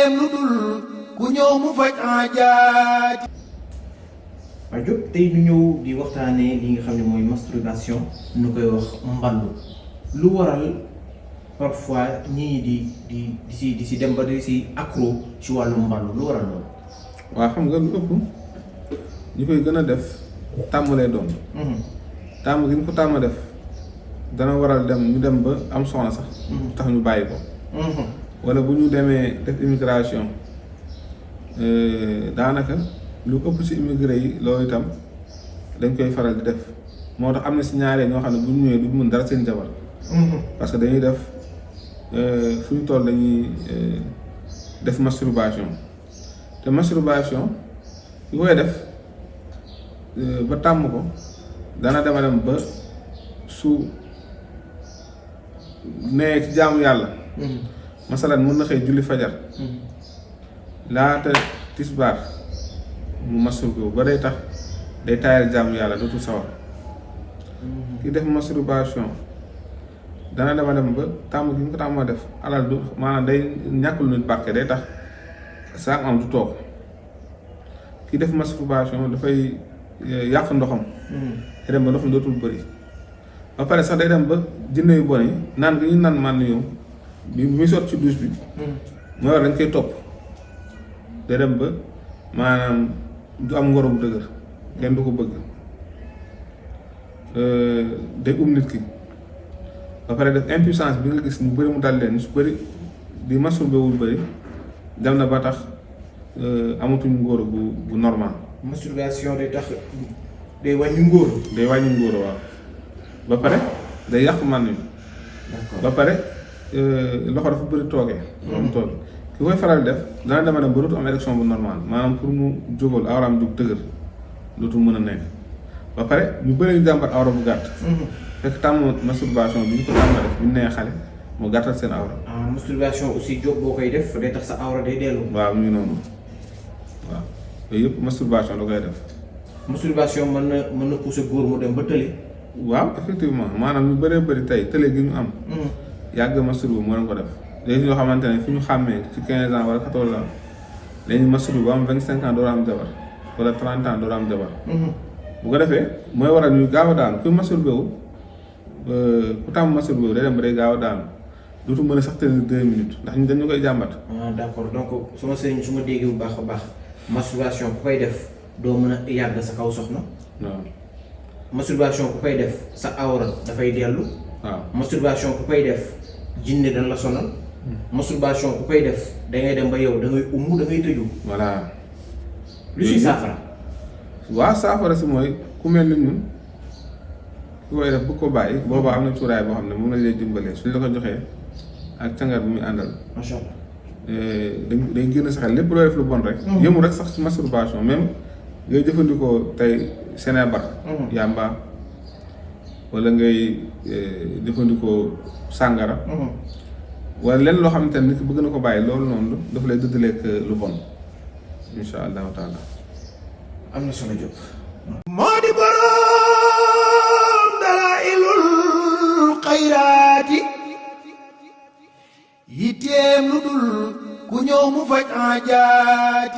yitteem lu dul ku ñëw mu faj aajaati. waaye Diop tey ñu ñëw di waxtaanee li nga xam ne mooy masturbation ñu koy wax mballu lu waral parfois ñii di si dem ba di si accro ci wàllu mballu lu waral loolu. waaw xam nga lu ëpp ñu koy gën a def tàmm lay doon. tàmm gi ñu ko tàmm def dana waral ñu dem ba am soxna sax. tax ñu bàyyi ko. wala bu ñu demee def immigration daanaka lu ëpp ci immigré yi loolu itam dañ koy faral di def moo tax am na ci ñaaree ñoo xam ne bu ñu ñëwee duñ mën dara seen jabar. parce que dañuy def fu ñu toll dañuy def masturbation te masturbation yu koy def ba tàmm ko dana dem ba su nee ci jaamu yàlla. masalan mën na xëy julli fajar laata tisbaar mu masturbé ba day tax day taayal jaamu yàlla dootul sawar ki def masturbation dana dem ba tàmm gi ñu ko tàmmoo def alal du maanaam day ñàkkul nit barke day tax saa am du toog ki def masturbation dafay yàq ndoxam day dem ba ndoxam dootul bëri ba pare sax day dem ba jinne yu bon yi naan gi ñu naan man yow bi muy sot ci douche bi mooy war dañ koy topp day dem ba maanaam du am ngoro bu dëgër kenn du ko bëgg day nit ki ba pare def impuissance bi nga gis ñu bëri mu dal leen su bëri di masturbé wul bëri dem na ba tax amatuñ ngóoro bu normal. masturbation day tax day wàññi ngóoro. day wàññi ngóoro waaw ba pare day yàq man yi. d'accord ba pare loxo dafa bëri toogee. moom toog ki koy faral def dana dem ba dootu am érection bu normal maanaam pour mu jógal awraam jóg dëgër dootu mën a nekk ba pare ñu bëri ñu jàmbat awra bu gàtt. fekk tàmm masturbation bi ñu ko tàmm def bu ñu nee xale mu gàttal seen awra. masturbation aussi Diop boo koy def day tax sa awra day dellu. waaw mu ngi noonu waaw yooyu yëpp masturbation la koy def. masturbation mën na pousser góor mu dem ba tële. waaw effectivement maanaam ñu bëree bëri tey tële gi ñu am. yàgg masturbé moo leen ko def. léegi ñoo xamante ne fi ñu xàmmee ci 15 ans wala 14 ans léegi masturbé ba am 25 ans door am jabar wala 30 ans door am jabar. bu ko defee mooy waral ñuy gaaw a daanu kuy masturbé wu ku tàmm masturbé wu day dem ba day gaaw a daanu dootu mën a sax tenir 2 minutes ndax ñu dañu koy jàmbat. d'accord donc sama sëriñ su ma déggee bu baax a baax masturbation ku koy def doo mën a yàgg sa kaw soxna. waaw masturbation ku koy def sa awra dafay dellu. waaw masturbation ku koy def jinne dañ la sonal. masturbation ku koy def da ngay dem ba yow da ngay da ngay tëju. voilà. lu si saafara. waaw saafara si mooy ku mel ni ñun ku koy def bu ko bàyyi boobaa am na cuuraay boo xam ne moom lañ lay dimbalee suñ la ko joxee ak cangar bi muy àndal. macha allah. day génn sa xel lépp looy def lu bon rek. yëmu rek sax ci masturbation même ngay jëfandikoo tey Sénébar. yàmba wala ngay jëfandikoo sàngara. wala lenn loo xamante ne nit ki bëgg na ko bàyyi loolu noonu dafa lay dëddaleek lu bon insha allahu taala. am na solo Diop. moo di boroom dalaa'ilul xayraati yitteem lu dul ku ñëw mu faj aajaati.